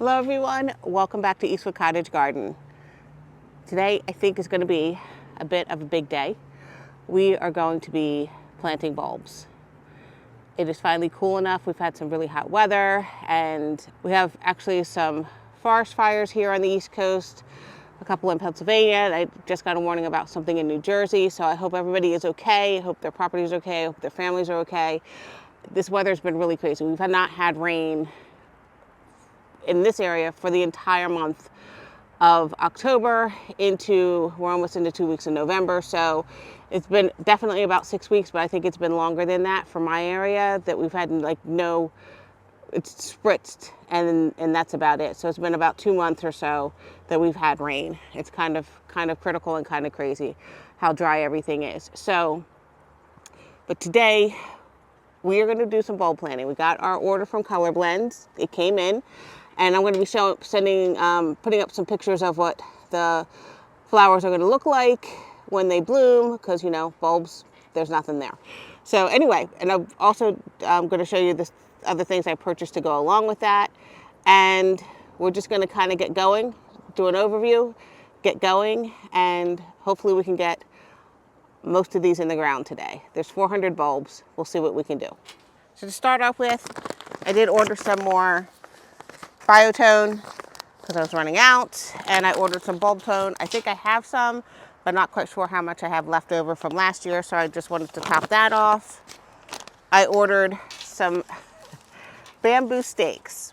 Hello everyone, welcome back to Eastwick Cottage Garden. Today I think is going to be a bit of a big day. We are going to be planting bulbs. It is finally cool enough. We've had some really hot weather and we have actually some forest fires here on the East Coast, a couple in Pennsylvania. I just got a warning about something in New Jersey, so I hope everybody is okay. I hope their property is okay. I hope their families are okay. This weather's been really crazy. We've not had rain in this area for the entire month of October we're almost into 2 weeks in November. So it's been definitely about 6 weeks, but I think it's been longer than that for my area that we've had it's spritzed and that's about it. So it's been about 2 months or so that we've had rain. It's kind of critical and kind of crazy how dry everything is. So, but today we are going to do some bulb planting. We got our order from Color Blends. It came in. And I'm going to be putting up some pictures of what the flowers are going to look like when they bloom, because, bulbs, there's nothing there. So anyway, and I'm also going to show you the other things I purchased to go along with that. And we're just going to kind of get going, do an overview, get going, and hopefully we can get most of these in the ground today. There's 400 bulbs. We'll see what we can do. So to start off with, I did order some more Biotone because I was running out, and I ordered some bulb tone. I think I have some, but not quite sure how much I have left over from last year, so I just wanted to top that off. I ordered some bamboo stakes.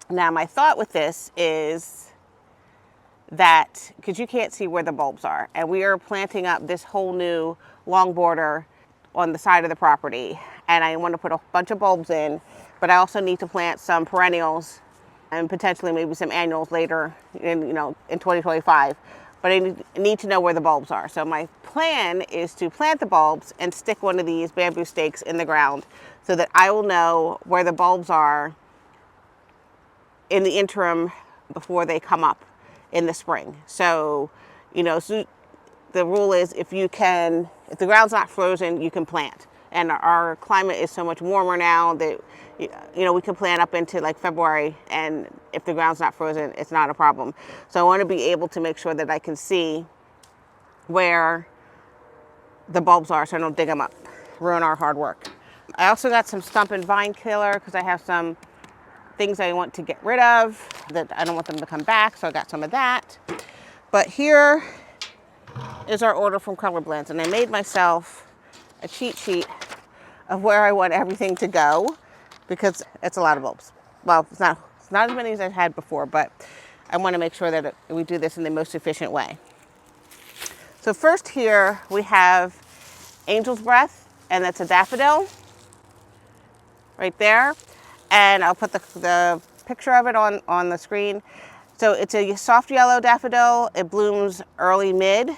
Now my thought with this is that, because you can't see where the bulbs are, and we are planting up this whole new long border on the side of the property, and I want to put a bunch of bulbs in, but I also need to plant some perennials and potentially maybe some annuals later in 2025. But I need to know where the bulbs are. So my plan is to plant the bulbs and stick one of these bamboo stakes in the ground so that I will know where the bulbs are in the interim before they come up in the spring. So, so the rule is if the ground's not frozen, you can plant. And our climate is so much warmer now that we can plant up into like February, and if the ground's not frozen, it's not a problem. So I want to be able to make sure that I can see where the bulbs are so I don't dig them up, ruin our hard work. I also got some stump and vine killer because I have some things I want to get rid of that I don't want them to come back, so I got some of that. But here is our order from Color Blends, and I made myself a cheat sheet of where I want everything to go because it's a lot of bulbs. Well, it's not as many as I've had before, but I want to make sure that we do this in the most efficient way. So first here we have Angel's Breath, and that's a daffodil right there. And I'll put the picture of it on the screen. So it's a soft yellow daffodil. It blooms early mid,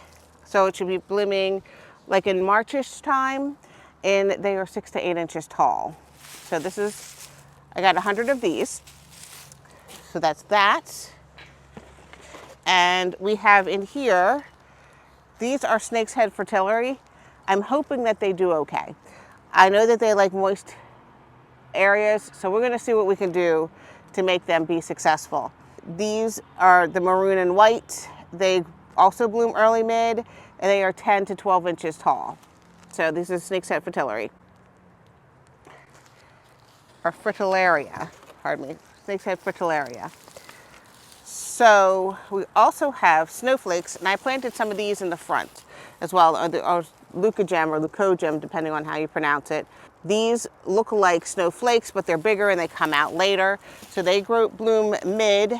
so it should be blooming like in Marchish time, and they are 6 to 8 inches tall. So I got 100 of these. So that's that. And we have in here, these are snake's head fritillary. I'm hoping that they do okay. I know that they like moist areas, so we're gonna see what we can do to make them be successful. These are the maroon and white. They also bloom early mid, and they are 10 to 12 inches tall. So this is snake's head fritillary. Or fritillaria, pardon me, snake's head fritillaria. So we also have snowflakes, and I planted some of these in the front as well, or leucogem or leucogem, depending on how you pronounce it. These look like snowflakes, but they're bigger and they come out later. So they bloom mid,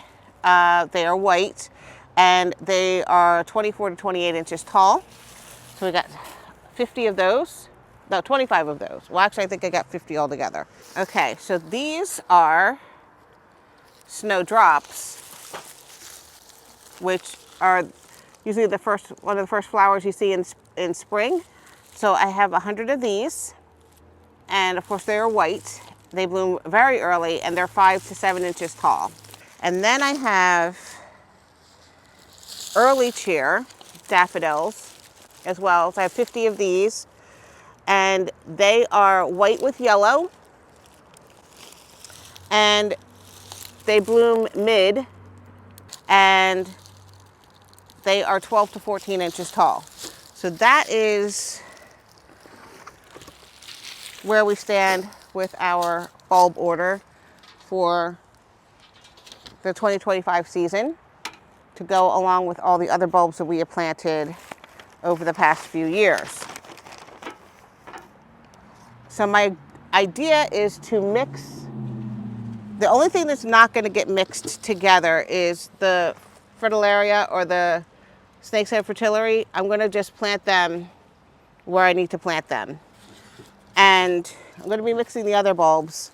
they are white, and they are 24 to 28 inches tall. So we got 50 of those. No, 25 of those. Well, actually, I think I got 50 altogether. Okay, so these are Snowdrops, which are usually one of the first flowers you see in spring. So I have 100 of these, and of course they are white. They bloom very early, and they're 5 to 7 inches tall. And then I have early cheer daffodils as well. So I have 50 of these, and they are white with yellow, and They bloom mid, and they are 12 to 14 inches tall. So that is where we stand with our bulb order for the 2025 season, to go along with all the other bulbs that we have planted over the past few years. So my idea is to mix. The only thing that's not going to get mixed together is the fritillaria or the snake's head fritillary. I'm going to just plant them where I need to plant them. And I'm going to be mixing the other bulbs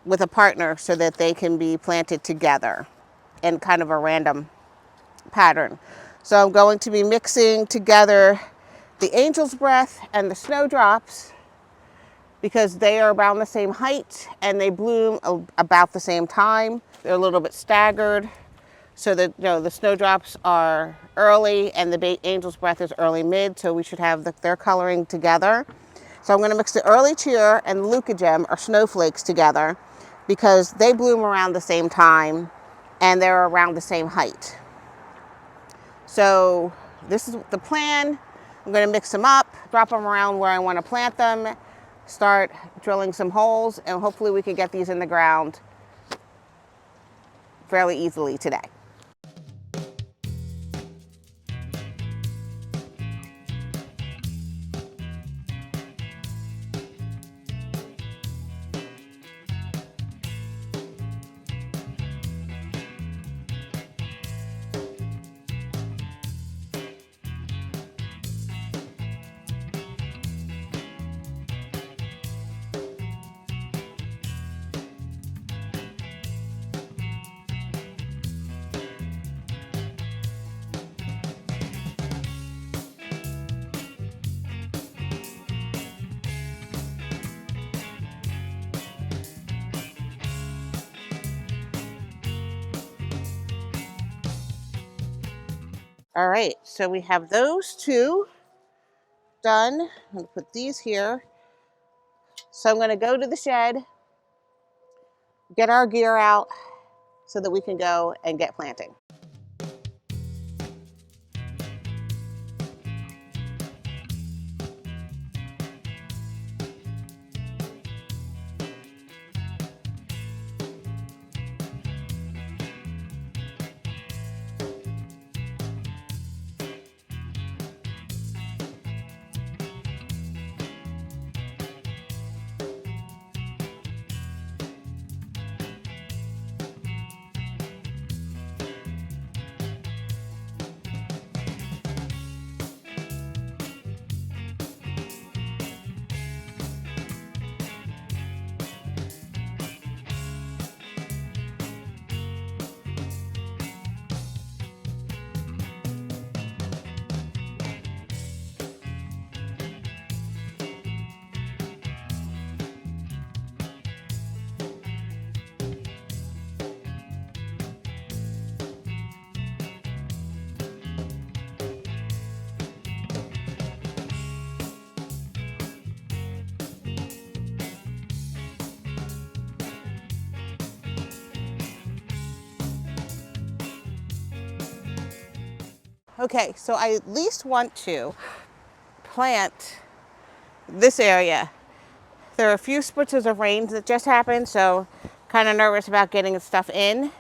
with a partner so that they can be planted together in kind of a random pattern. So I'm going to be mixing together the angel's breath and the snowdrops, because they are around the same height and they bloom about the same time. They're a little bit staggered, so that, you know, the snowdrops are early and the angel's breath is early mid, so we should have their coloring together. So I'm going to mix the early cheer and leucogem or snowflakes together, because they bloom around the same time and they're around the same height. So this is the plan. I'm going to mix them up, drop them around where I want to plant them, start drilling some holes, and hopefully we can get these in the ground fairly easily today. All right, so we have those two done. I'm going to put these here. So I'm going to go to the shed, get our gear out so that we can go and get planting. Okay, so I at least want to plant this area. There are a few spritzes of rain that just happened, so kind of nervous about getting stuff in.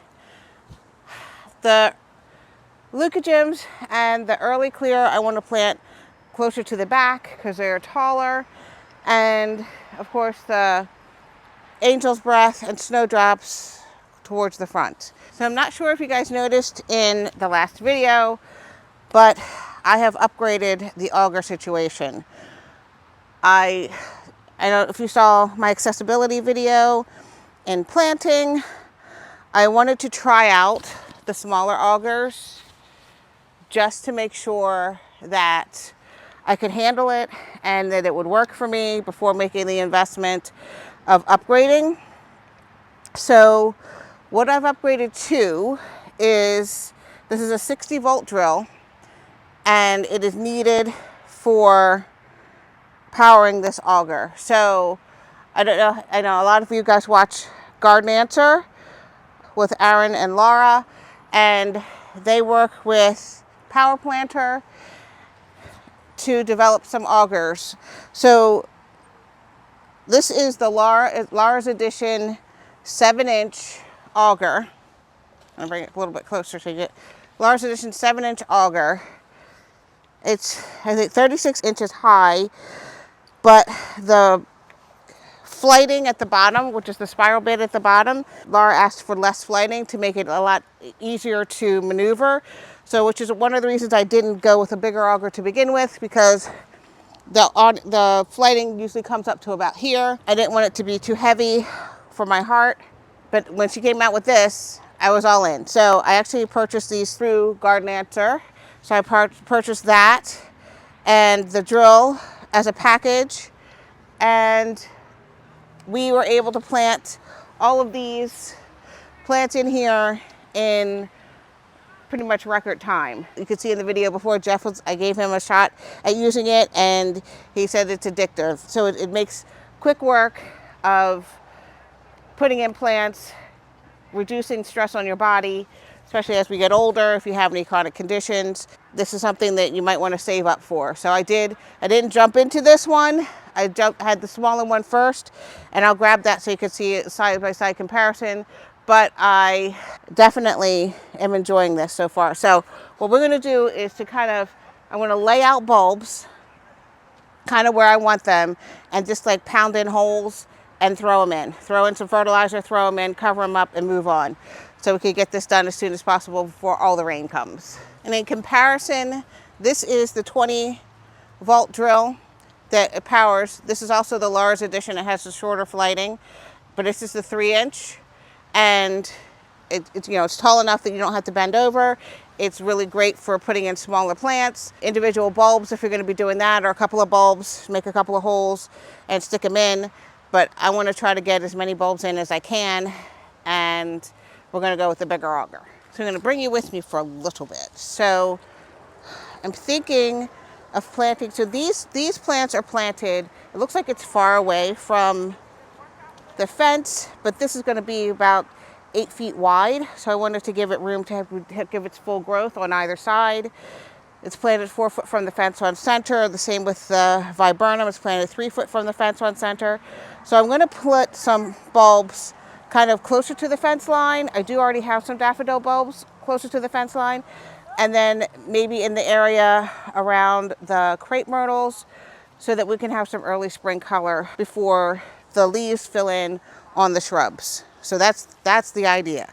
The leucogems and the early clear I want to plant closer to the back because they're taller. And of course the angel's breath and snowdrops towards the front. So I'm not sure if you guys noticed in the last video, but I have upgraded the auger situation. I don't know if you saw my accessibility video in planting. I wanted to try out the smaller augers just to make sure that I could handle it and that it would work for me before making the investment of upgrading. So what I've upgraded to is, this is a 60-volt drill, and it is needed for powering this auger. So I don't know, I know a lot of you guys watch Garden Answer. with Aaron and Laura, and they work with Power Planter to develop some augers. So this is the Laura's Edition 7-inch auger. I'm gonna bring it a little bit closer so you get Laura's Edition 7-inch auger. It's, I think, 36 inches high, but the flighting at the bottom, which is the spiral bit at the bottom, Laura asked for less flighting to make it a lot easier to maneuver. So, which is one of the reasons I didn't go with a bigger auger to begin with, because the flighting usually comes up to about here. I didn't want it to be too heavy for my heart, but when she came out with this, I was all in. So I actually purchased these through Garden Answer. So I purchased that and the drill as a package, and we were able to plant all of these plants in here in pretty much record time. You could see in the video before, I gave him a shot at using it, and he said it's addictive. So it makes quick work of putting in plants, reducing stress on your body, especially as we get older. If you have any chronic conditions, this is something that you might want to save up for. So I didn't jump into this one. I had the smaller one first, and I'll grab that so you can see a side-by-side comparison. But I definitely am enjoying this so far. So what we're going to do is I'm going to lay out bulbs kind of where I want them, and just like pound in holes and throw them in. Throw in some fertilizer, throw them in, cover them up, and move on. So we can get this done as soon as possible before all the rain comes. And in comparison, this is the 20-volt drill that it powers. This is also the Laura's Edition. It has a shorter flighting, but this is the 3-inch. And it's tall enough that you don't have to bend over. It's really great for putting in smaller plants, individual bulbs if you're going to be doing that, or a couple of bulbs, make a couple of holes and stick them in. But I want to try to get as many bulbs in as I can, and we're going to go with the bigger auger. So I'm going to bring you with me for a little bit. So I'm thinking of planting. So these plants are planted. It looks like it's far away from the fence, but this is going to be about 8 feet wide. So I wanted to give it room to give its full growth on either side. It's planted 4 foot from the fence on center. The same with the viburnum. It's planted 3 foot from the fence on center. So I'm going to put some bulbs kind of closer to the fence line. I do already have some daffodil bulbs closer to the fence line. And then maybe in the area around the crepe myrtles, so that we can have some early spring color before the leaves fill in on the shrubs. So that's the idea.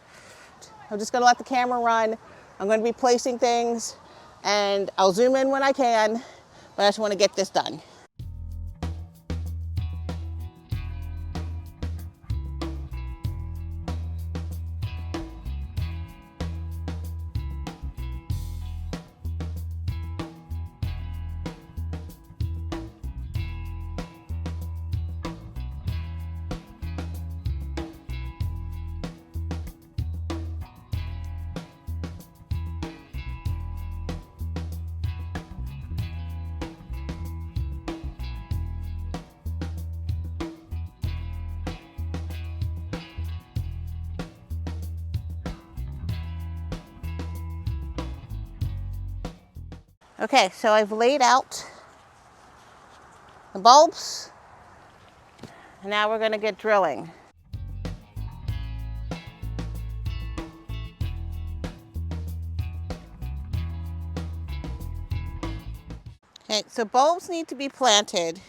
I'm just going to let the camera run. I'm going to be placing things, and I'll zoom in when I can, but I just want to get this done. Okay, so I've laid out the bulbs, and now we're going to get drilling. Okay, so bulbs need to be planted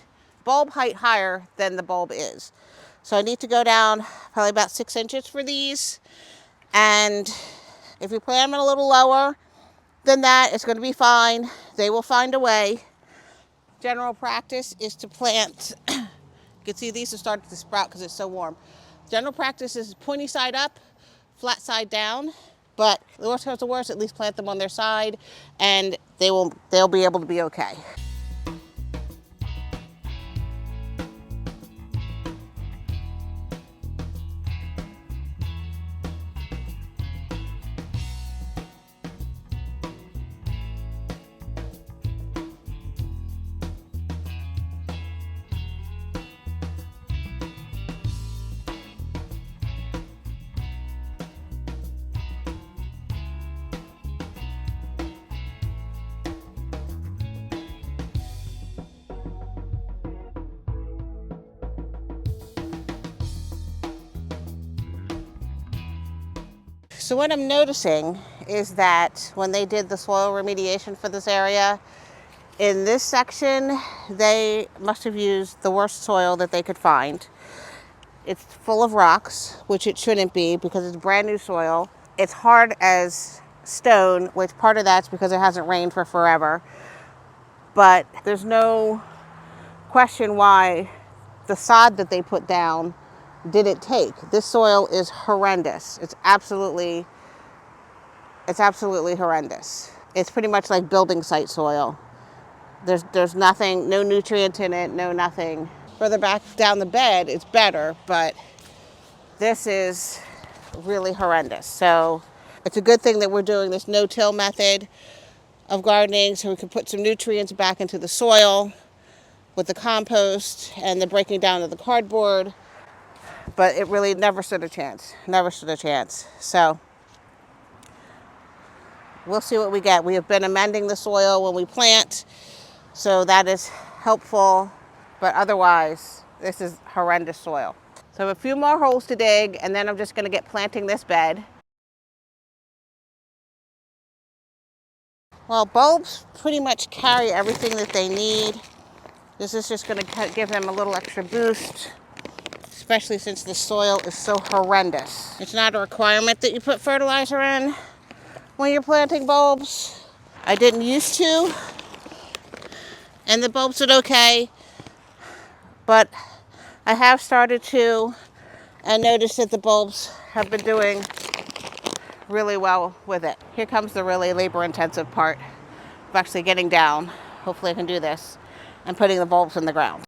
bulb height higher than the bulb is. So I need to go down probably about 6 inches for these, and if you plant them a little lower than that, it's going to be fine. They will find a way. General practice is to plant, you can see these are starting to sprout because it's so warm. General practice is pointy side up, flat side down, but the worst comes to worst, at least plant them on their side, and they'll be able to be okay. So what I'm noticing is that when they did the soil remediation for this area, in this section, they must have used the worst soil that they could find. It's full of rocks, which it shouldn't be because it's brand new soil. It's hard as stone, which part of that's because it hasn't rained for forever. But there's no question why the sod that they put down didn't take. This soil is horrendous. It's absolutely horrendous. It's pretty much like building site soil. There's nothing, no nutrient in it, no nothing. Further back down the bed, it's better, but this is really horrendous. So it's a good thing that we're doing this no-till method of gardening so we can put some nutrients back into the soil with the compost and the breaking down of the cardboard. But it really never stood a chance, never stood a chance. So we'll see what we get. We have been amending the soil when we plant, so that is helpful, but otherwise, this is horrendous soil. So I have a few more holes to dig, and then I'm just gonna get planting this bed. Well, bulbs pretty much carry everything that they need. This is just gonna give them a little extra boost, especially since the soil is so horrendous. It's not a requirement that you put fertilizer in when you're planting bulbs. I didn't used to, and the bulbs did okay, but I have started to and noticed that the bulbs have been doing really well with it. Here comes the really labor-intensive part of actually getting down. Hopefully I can do this and putting the bulbs in the ground.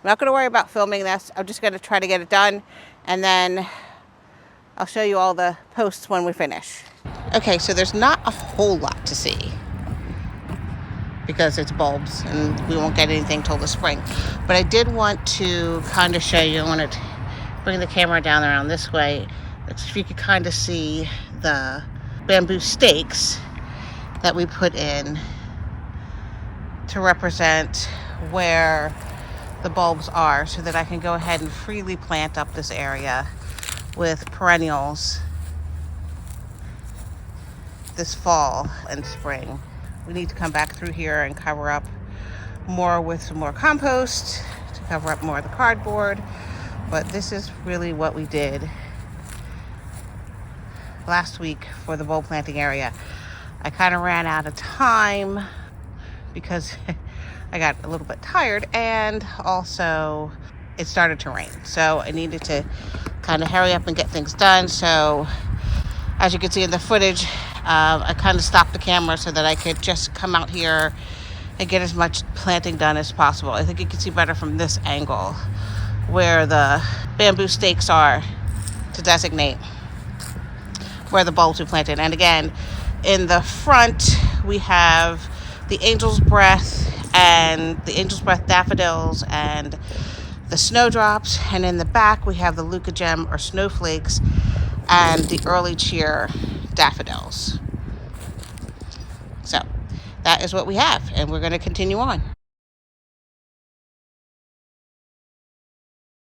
I'm not going to worry about filming this. I'm just going to try to get it done, and then I'll show you all the posts when we finish. Okay, so there's not a whole lot to see because it's bulbs and we won't get anything till the spring. But I did want to kind of show you. I wanted to bring the camera down around this way so you could kind of see the bamboo stakes that we put in to represent where the bulbs are, so that I can go ahead and freely plant up this area with perennials this fall and spring. We need to come back through here and cover up more with some more compost to cover up more of the cardboard, but this is really what we did last week for the bulb planting area. I kind of ran out of time because I got a little bit tired, and also it started to rain. So I needed to kind of hurry up and get things done. So as you can see in the footage, I kind of stopped the camera so that I could just come out here and get as much planting done as possible. I think you can see better from this angle where the bamboo stakes are to designate where the bulbs we planted. And again, in the front, we have the Angel's Breath and the Angel's Breath Daffodils and the Snowdrops, and in the back we have the Leucogem or Snowflakes and the Early Cheer Daffodils. So that is what we have, and we're going to continue on.